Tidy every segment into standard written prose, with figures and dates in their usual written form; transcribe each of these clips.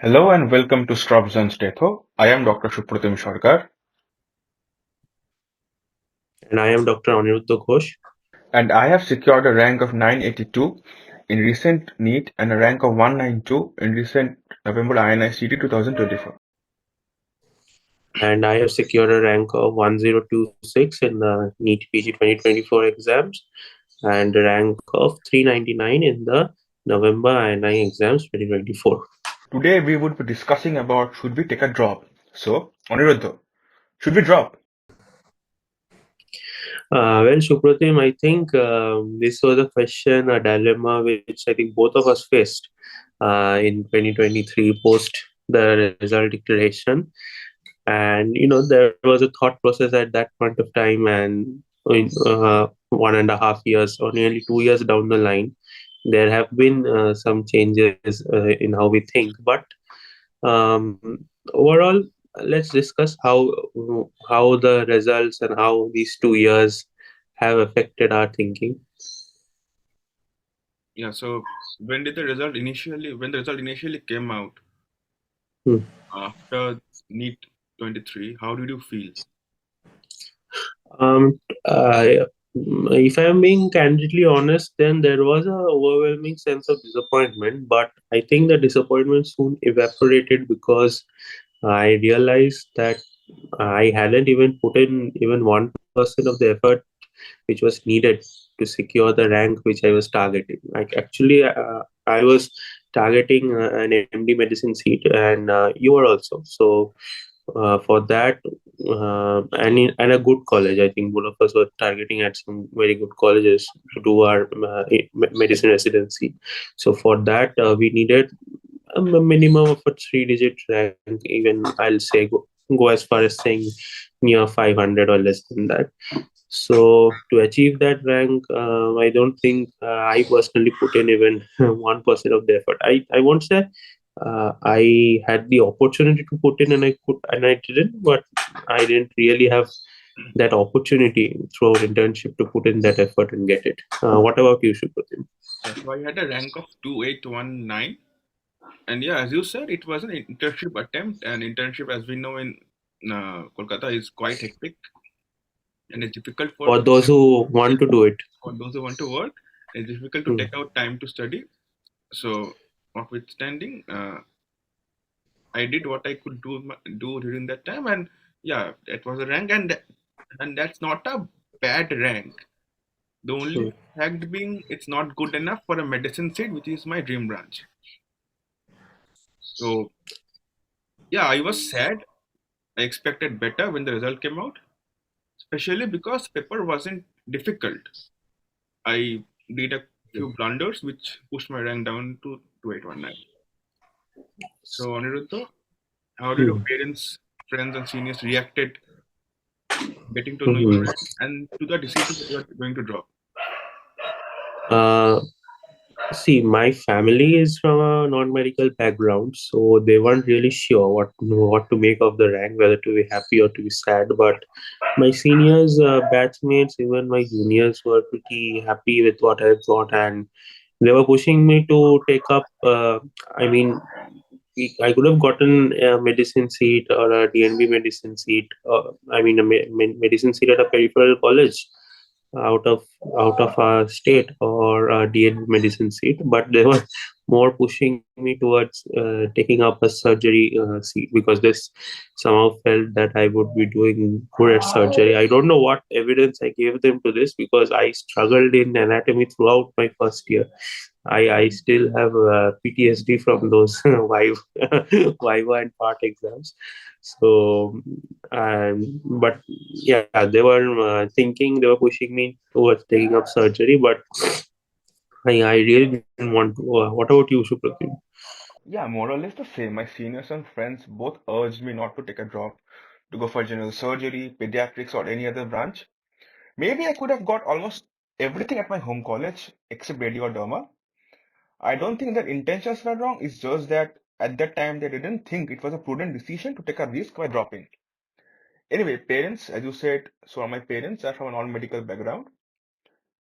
Hello and welcome to Straps and Stetho. I am Dr. Supratim Sarkar And I am Dr. Aniruddha Ghosh. and I have secured a rank of 982 in recent NEET and a rank of 192 in recent November INICT 2024. And I have secured a rank of 1026 in the NEET PG 2024 exams and a rank of 399 in the November INI exams 2024. Today we would be discussing about should we take a drop. So, Aniruddha, should we drop? Well, Supratim, I think this was a question, a dilemma which I think both of us faced in 2023 post the result declaration. And there was a thought process at that point of time, and in 1.5 years or nearly 2 years down the line, there have been some changes in how we think. But um, overall, let's discuss how the results and how these 2 years have affected our thinking. Yeah, so when the result initially came out Hmm. after NEET 23, how did you feel? Um, I, if I'm being candidly honest, then there was a overwhelming sense of disappointment, but I think the disappointment soon evaporated because I realized that I hadn't even put in even 1% of the effort which was needed to secure the rank which I was targeting. I was targeting an MD medicine seat, and you were also. So for that, and a good college. I think both of us were targeting at some very good colleges to do our medicine residency. So for that, we needed a minimum of a three-digit rank. Even I'll say go as far as saying near 500 or less than that. So to achieve that rank, I don't think I personally put in even 1% of the effort. I won't say I had the opportunity to put in and I didn't, but I didn't really have that opportunity through our internship to put in that effort and get it. What about you, Supratim? Yeah, so I had a rank of 2819. And yeah, as you said, it was an internship attempt, and internship, as we know in Kolkata, is quite hectic and it's difficult For those who want to do it. for those who want to work. It's difficult to Hmm. take out time to study. So, notwithstanding, I did what I could do during that time, and yeah, that was a rank, and that's not a bad rank. The Hmm. only fact being, it's not good enough for a medicine seat, which is my dream branch. So, yeah, I was sad. I expected better when the result came out, especially because paper wasn't difficult. I did a few blunders which pushed my rank down to 2819. So Aniruddha, how did your Hmm. parents, friends and seniors reacted getting to know your Hmm. rank and to the decision that you are going to drop? Uh, See, my family is from a non-medical background, so they weren't really sure what to make of the rank, whether to be happy or to be sad. But my seniors, batchmates, even my juniors were pretty happy with what I got, and they were pushing me to take up. I mean, I could have gotten a medicine seat or a DNB medicine seat. I mean, a medicine seat at a peripheral college out of our state, or a DNB medicine seat, but they were more pushing me towards taking up a surgery seat because this somehow felt that I would be doing good at surgery. I don't know what evidence I gave them to this because I struggled in anatomy throughout my first year. I still have PTSD from those Viva and part exams. So, but yeah, they were they were pushing me towards taking up surgery, but I really didn't want to. What about you, Supratim? Yeah, more or less the same. My seniors and friends both urged me not to take a drop, to go for general surgery, pediatrics, or any other branch. Maybe I could have got almost everything at my home college except radio or derma. I don't think their intentions were wrong. It's just that at that time they didn't think it was a prudent decision to take a risk by dropping. Anyway, parents, as you said, so my parents are from a non-medical background.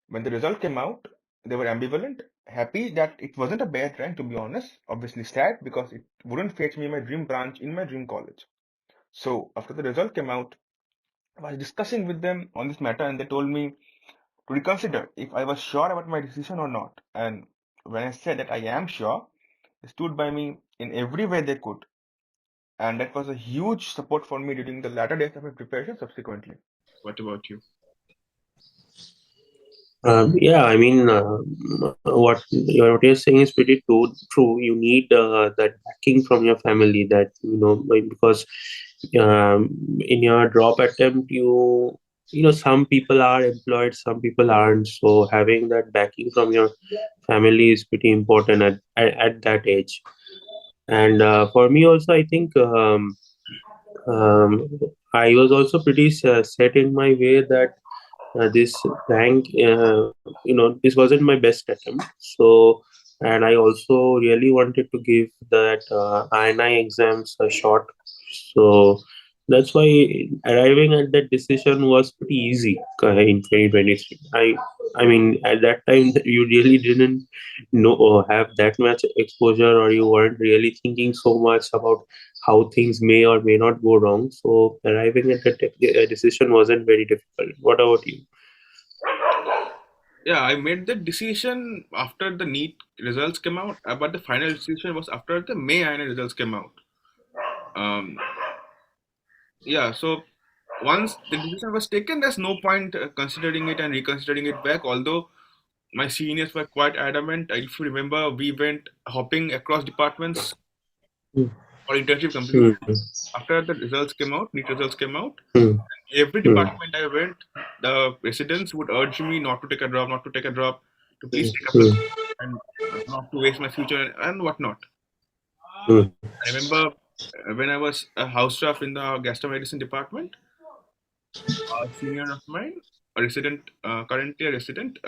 When the result came out, they were ambivalent. Happy that it wasn't a bad rank, to be honest. Obviously sad because it wouldn't fetch me my dream branch in my dream college. So after the result came out, I was discussing with them on this matter, and they told me to reconsider if I was sure about my decision or not. And when I said that I am sure, they stood by me in every way they could. And that was a huge support for me during the latter days of my preparation subsequently. What about you? Yeah, I mean, what you're saying is pretty true. True, you need that backing from your family. That because in your drop attempt, some people are employed, some people aren't. So having that backing from your family is pretty important at that age. And for me also, I think um, I was also pretty set in my way that this rank, this wasn't my best attempt. So, and I also really wanted to give that INI exams a shot. So that's why arriving at that decision was pretty easy in 2023. I mean, at that time, you really didn't know or have that much exposure, or you weren't really thinking so much about how things may or may not go wrong. So arriving at that decision wasn't very difficult. What about you? Yeah, I made the decision after the NEET results came out, but the final decision was after the May INA results came out. Um, yeah, so once the decision was taken, there's no point considering it and reconsidering it back. Although my seniors were quite adamant. If you remember, we went hopping across departments for internship completion. Hmm. After the results came out, NEET results came out, Hmm. every Hmm. department I went, the residents would urge me not to take a drop, not to take a drop, to Hmm. please take up the Hmm. course and not to waste my future and whatnot. Hmm. I remember when I was a house staff in the gastroenterology department, a senior of mine, a resident, currently a resident,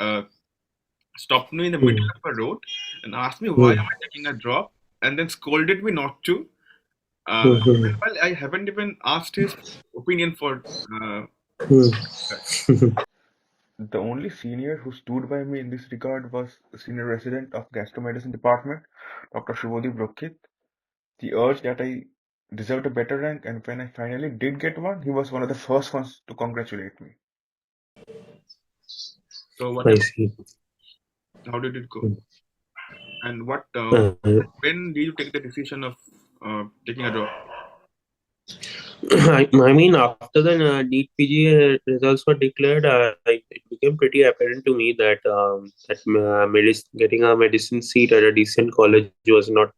stopped me in the middle of a road and asked me why Hmm. am I taking a drop, and then scolded me not to. Hmm. Even Hmm. while I haven't even asked his opinion for uh, Hmm. that. The only senior who stood by me in this regard was the senior resident of gastromedicine department, Dr. Shubhodip Brokit. He urged that I deserved a better rank, and when I finally did get one, he was one of the first ones to congratulate me. So, what I about see. how did it go? And Uh, when did you take the decision of taking a drop? I mean, after the NEET PG results were declared, it became pretty apparent to me that getting a medicine seat at a decent college was not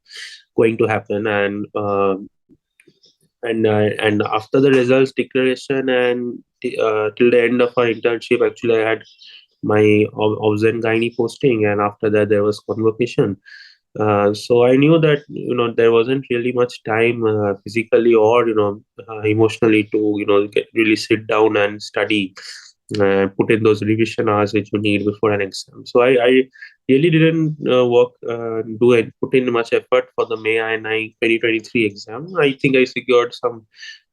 going to happen, and after the results declaration and till the end of our internship, actually, I had my obs and gynae posting, and after that there was convocation. So I knew that there wasn't really much time physically or emotionally to really sit down and study, put in those revision hours which you need before an exam. So I really didn't put in much effort for the May I 2023 exam. I think I secured some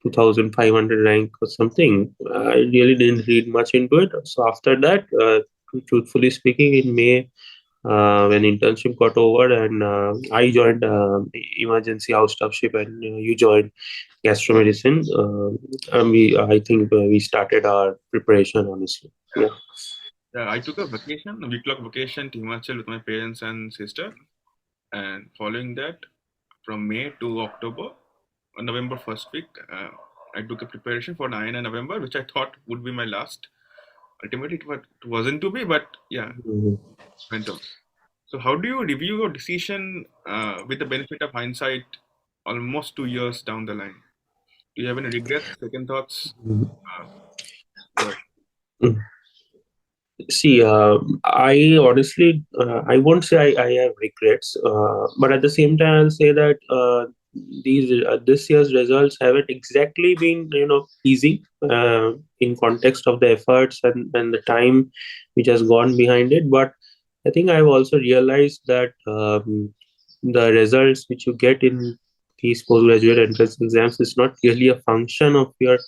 2,500 rank or something. I really didn't read much into it. So after that, truthfully speaking, in May, when internship got over, and I joined emergency house staffship, and you joined gastromedicine. I think we started our preparation honestly. Yeah. Yeah, I took a vacation, a week-long vacation to Himachal with my parents and sister, and following that, from May to October, November first week, I took a preparation for 9 and November, which I thought would be my last. Ultimately, it wasn't to be, but yeah, Mhm. went on. So, how do you review your decision with the benefit of hindsight almost 2 years down the line? Do you have any regrets, second thoughts? Uh, Go ahead. See, I honestly, I won't say I have regrets, but at the same time, I'll say that these this year's results haven't exactly been, easy in context of the efforts and the time which has gone behind it. But I think I've also realized that the results which you get in these postgraduate entrance exams is not really a function of your.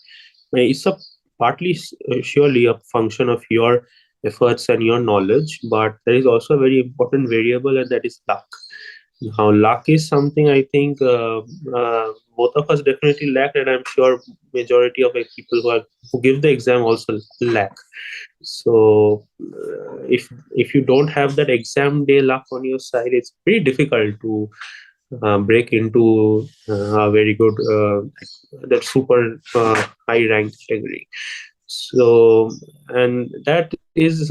It's a partly surely a function of your efforts and your knowledge, but there is also a very important variable, and that is luck. Now, luck is something I think both of us definitely lack, and I'm sure majority of the people who give the exam also lack. So, if you don't have that exam day luck on your side, it's pretty difficult to break into a very good that super high ranked category. So, and that is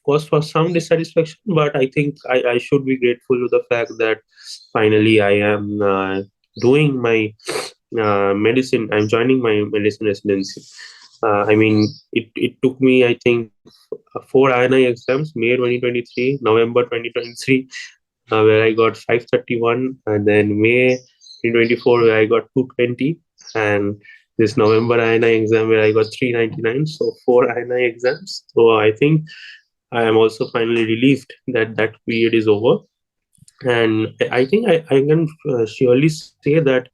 cause for some dissatisfaction, but I think I should be grateful to the fact that finally I am doing my medicine. I'm joining my medicine residency. I mean, it took me, I think, four INI exams: May 2023, November 2023, where I got 531, and then May 2024, where I got 220, and this November INI exam where I got 399. So four INI exams. So I think I am also finally relieved that that period is over. And I think I can surely say that,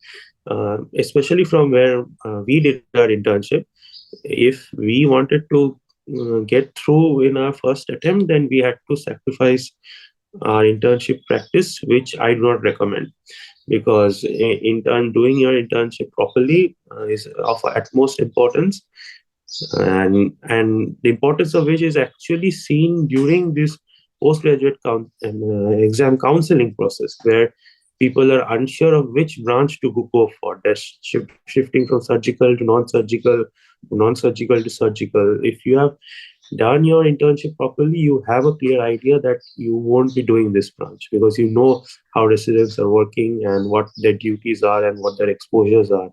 especially from where we did our internship, if we wanted to get through in our first attempt, then we had to sacrifice our internship practice, which I do not recommend, because doing your internship properly is of utmost importance, and the importance of which is actually seen during this postgraduate exam counseling process, where people are unsure of which branch to go for. They're shifting from surgical to non-surgical, to non-surgical to surgical. If you have done your internship properly, you have a clear idea that you won't be doing this branch, because you know how residents are working and what their duties are and what their exposures are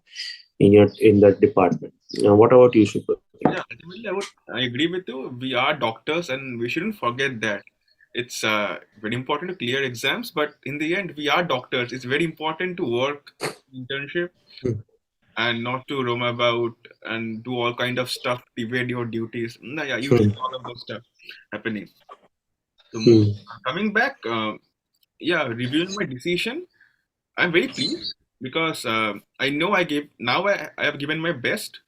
in that department. What about you, Shubhati? Yeah, ultimately, I agree with you. We are doctors, and we shouldn't forget that. It's very important to clear exams, but in the end, we are doctors. It's very important to work internship and not to roam about and do all kind of stuff, evade your duties. No, yeah, you see all of those stuff happening. So, coming back, reviewing my decision, I'm very pleased because I know I have given my best,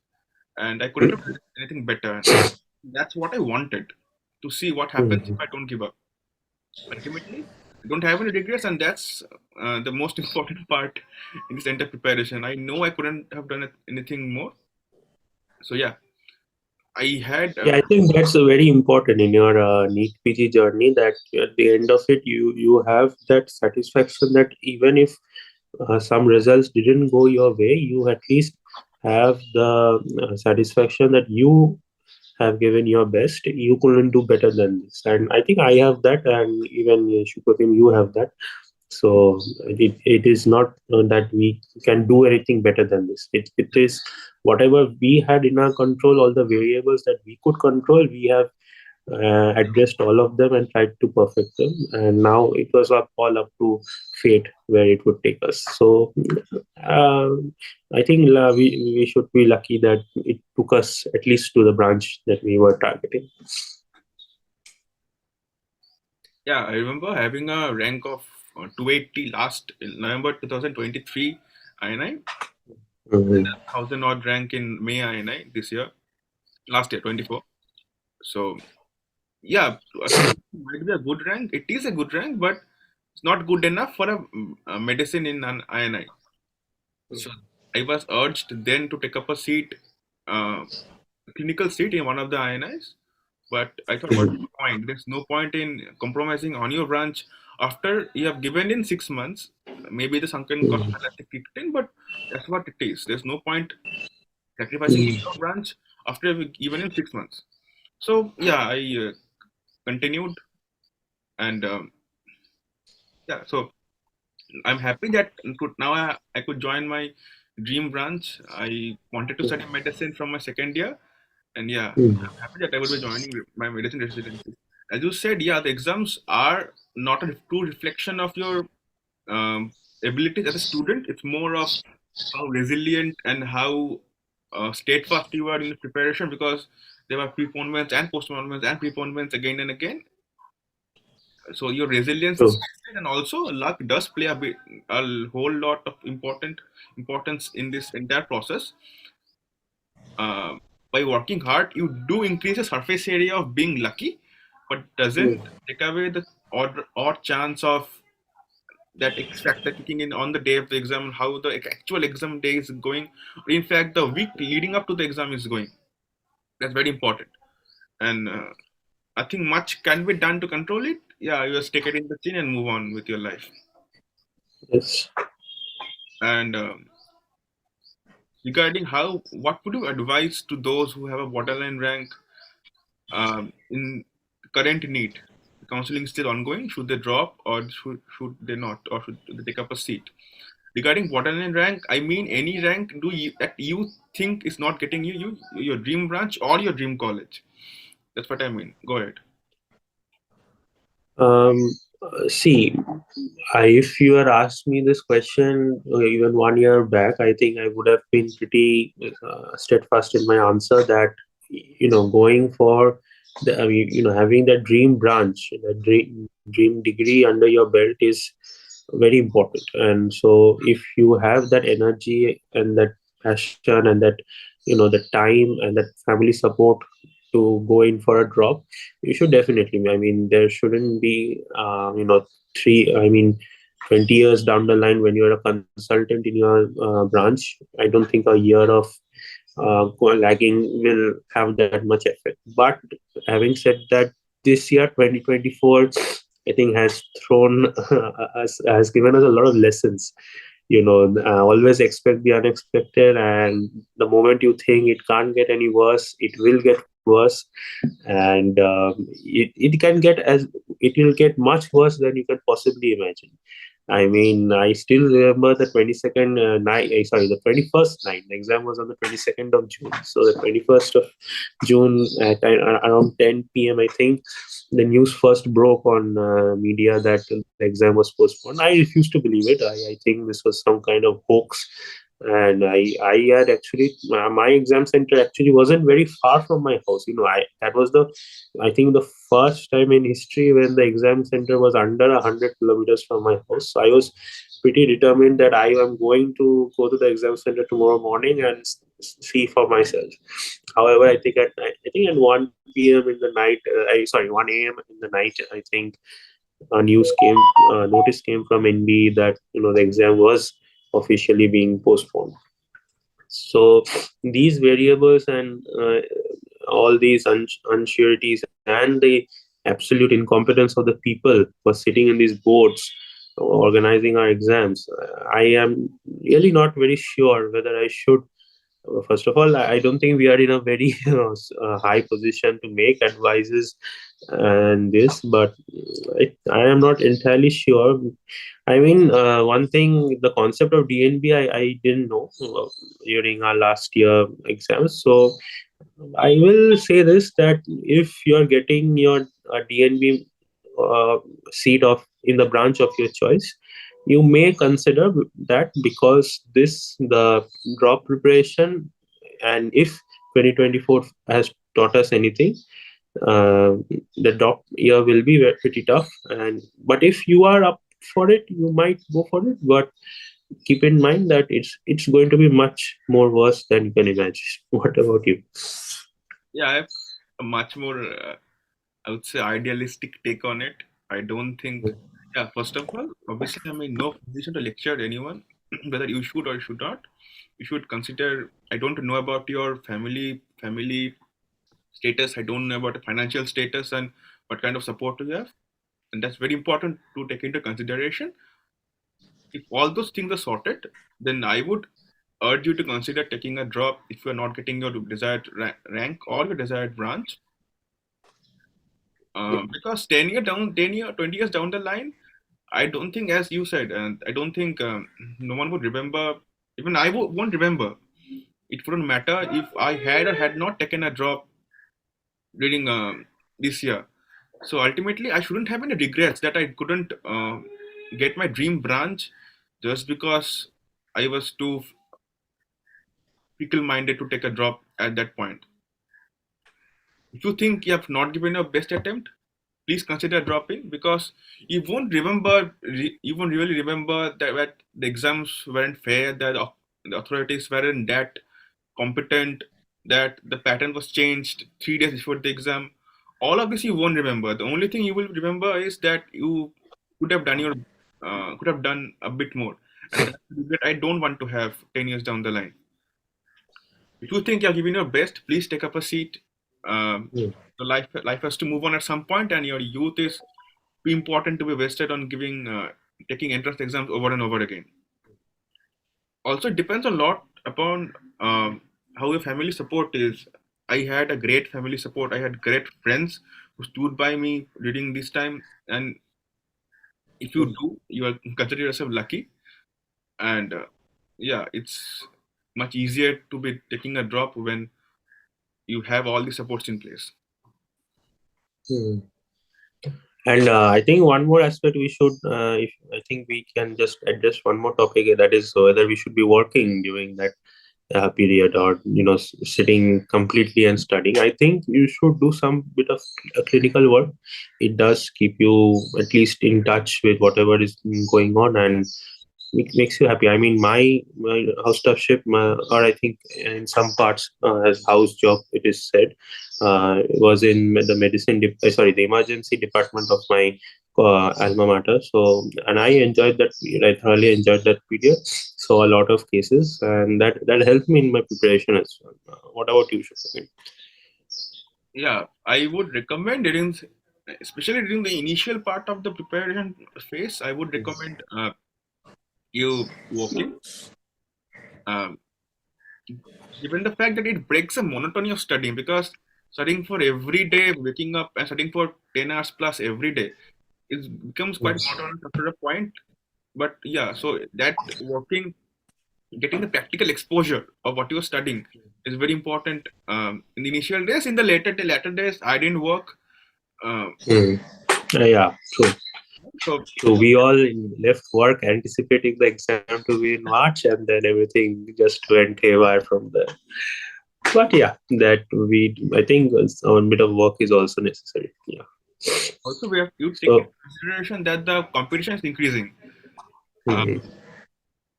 and I couldn't have done anything better. And that's what I wanted, to see what happens if I don't give up. Ultimately, I don't have any regrets, and that's the most important part in this entire preparation. I know I couldn't have done anything more. So yeah, I had Yeah, I think that's very important in your NEET PG journey. That at the end of it, you have that satisfaction that even if some results didn't go your way, you at least have the satisfaction that you have given your best. You couldn't do better than this, and I think I have that, and even Shukratim, you have that. So it is not that we can do anything better than this. It is whatever we had in our control, all the variables that we could control, we have addressed all of them and tried to perfect them. And now it was all up to fate where it would take us. So uh, I think we should be lucky that it took us at least to the branch that we were targeting. yeah, I remember having a rank of 280 last in November 2023 INI, and Mhm. 1000 odd rank in May INI this year, last year 24. So yeah, to some it might be a good rank. It is a good rank, but it's not good enough for a medicine in an INI. So I was urged then to take up a seat, a clinical seat in one of the INIs. But I thought, what's the point? There's no point in compromising on your branch after you have given in 6 months. Maybe the sunken cost fallacy kicked in, but that's what it is. There's no point sacrificing your branch after you've given in 6 months. So yeah, I continued, and yeah, so I'm happy that now I could join my dream branch. I wanted to study medicine from my second year, and yeah, I'm happy that I will be joining my medicine residency. As you said, yeah, the exams are not a true reflection of your abilities as a student. It's more of how resilient and how steadfast you are in the preparation, because there were preponements and postponements and preponements again and again. So your resilience is True. tested, and also luck does play a whole lot of importance in this entire process. Uh, by working hard, you do increase the surface area of being lucky, but doesn't take away the odd chance of that X factor kicking in on the day of the exam, how the actual exam day is going, or in fact, the week leading up to the exam is going. That's very important. And I think much can be done to control it. Yeah, you just take it in the chin and move on with your life. Yes. And regarding how, what would you advise to those who have a borderline rank in current NEET? The counseling is still ongoing. Should they drop or should they not, or should they take up a seat? Regarding borderline rank, I mean any rank that you think is not getting your dream branch or your dream college. That's what I mean. Go ahead. Um, See, if you had asked me this question even 1 year back, I think I would have been pretty steadfast in my answer that going for I mean, having that dream branch, that dream degree under your belt is very important. And so, if you have that energy and that passion and that the time and that family support to go in for a drop, you should definitely. I mean, there shouldn't be, 20 years down the line when you're a consultant in your branch. I don't think a year of lagging will have that much effect. But having said that, this year, 2024, I think has thrown has given us a lot of lessons. Always expect the unexpected, and the moment you think it can't get any worse, it will get worse. And it can get as it will get much worse than you can possibly imagine. I mean, I still remember the 22nd night, sorry, the 21st night. The exam was on the 22nd of June. So the 21st of June at around 10 p.m., I think, the news first broke on media that the exam was postponed. I refused to believe it. I think this was some kind of hoax. And I had actually, my exam center actually wasn't very far from my house. That was I think the first time in history when the exam center was under 100 kilometers from my house. So I was pretty determined that I am going to go to the exam center tomorrow morning and see for myself. However, I think at 1 p.m. in the night, 1 a.m. in the night, I think notice came from NB that the exam was officially being postponed. So these variables and all these unsureties and the absolute incompetence of the people who are sitting in these boards organizing our exams, I am really not very sure whether I should. First of all, I don't think we are in a very high position to make advices and this, but I am not entirely sure. I mean, one thing, the concept of DNB, I didn't know during our last year exams. So I will say this that if you are getting your DNB seat of in the branch of your choice, you may consider that because the drop preparation, and if 2024 has taught us anything, uh, the drop year will be pretty tough. And but if you are up for it, you might go for it. But keep in mind that it's going to be much more worse than you can imagine. What about you? Yeah, I have a much more, I would say, idealistic take on it. I don't think, yeah, first of all, obviously, I'm in no position to lecture anyone whether you should or should not. You should consider, I don't know about your family status. I don't know about the financial status and what kind of support you have. And that's very important to take into consideration. If all those things are sorted, then I would urge you to consider taking a drop if you're not getting your desired rank or your desired branch. Because 20 years down the line, I don't think, as you said, and I don't think no one would remember. Even I won't remember. It wouldn't matter if I had or had not taken a drop during this year. So ultimately, I shouldn't have any regrets that I couldn't get my dream branch just because I was too fickle-minded to take a drop at that point. If you think you have not given your best attempt, please consider dropping because you won't really remember that the exams weren't fair, that the authorities weren't that competent, that the pattern was changed 3 days before the exam. All of this you won't remember. The only thing you will remember is that you could have done your could have done a bit more, and that's the regret I don't want to have 10 years down the line. If you think you're giving your best, please take up a seat. Hmm. The life has to move on at some point, and your youth is too important to be wasted on giving taking entrance exams over and over again. Also, it depends a lot upon how your family support is. I had a great family support. I had great friends who stood by me during this time, and if you do, you are consider yourself lucky. And yeah, it's much easier to be taking a drop when you have all the supports in place. Hmm. And I think one more aspect we should, if I think we can just address one more topic, that is whether we should be working during that period, or sitting completely and studying. I think you should do some bit of clinical work. It does keep you at least in touch with whatever is going on, and it makes you happy. I mean, my house staffship, or I think in some parts as house job it is said, was in the sorry, the emergency department of my alma mater. So, and I enjoyed that period. I thoroughly enjoyed that period. Saw a lot of cases, and that helped me in my preparation as well. What about you, Shubham? Yeah, I would recommend during, especially during the initial part of the preparation phase, I would recommend you walking. Um, Given the fact that it breaks the monotony of studying, because studying for every day, waking up and studying for 10 hours plus every day, it becomes quite monotonous after a point. But yeah, so that working, getting the practical exposure of what you're studying is very important in the initial days. In the later days, I didn't work. Uh, Hmm. Yeah, true. so So we all left work anticipating the exam to be in March, and then everything just went haywire from there. But yeah, that I think a bit of work is also necessary. Yeah. also we have to take into So, consideration that the competition is increasing. Uh, hmm,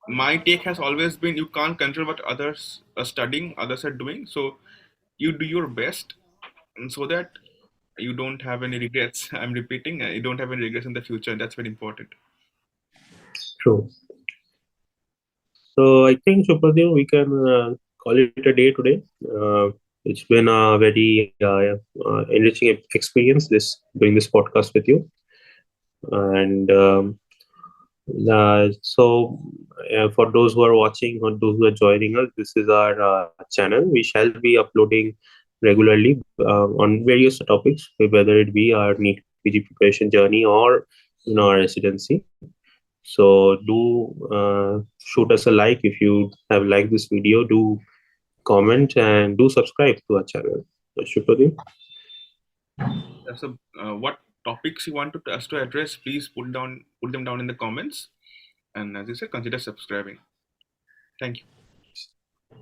my take has always been you can't control what others are studying, others are doing. So you do your best, and so that you don't have any regrets. I'm repeating, you don't have any regrets in the future. That's very important. true. So I think, Supradev, we can call it a day today. It's been a very enriching experience this doing this podcast with you, and so, for those who are watching or those who are joining us, this is our channel. We shall be uploading regularly on various topics, whether it be our NEET PG preparation journey or our residency. So, do shoot us a like if you have liked this video. Do comment and do subscribe to our channel. Shukladeo? So, what topics you want us to address, please put them down in the comments. And as you said, consider subscribing. Thank you.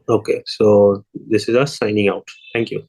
Okay, so this is us signing out. Thank you.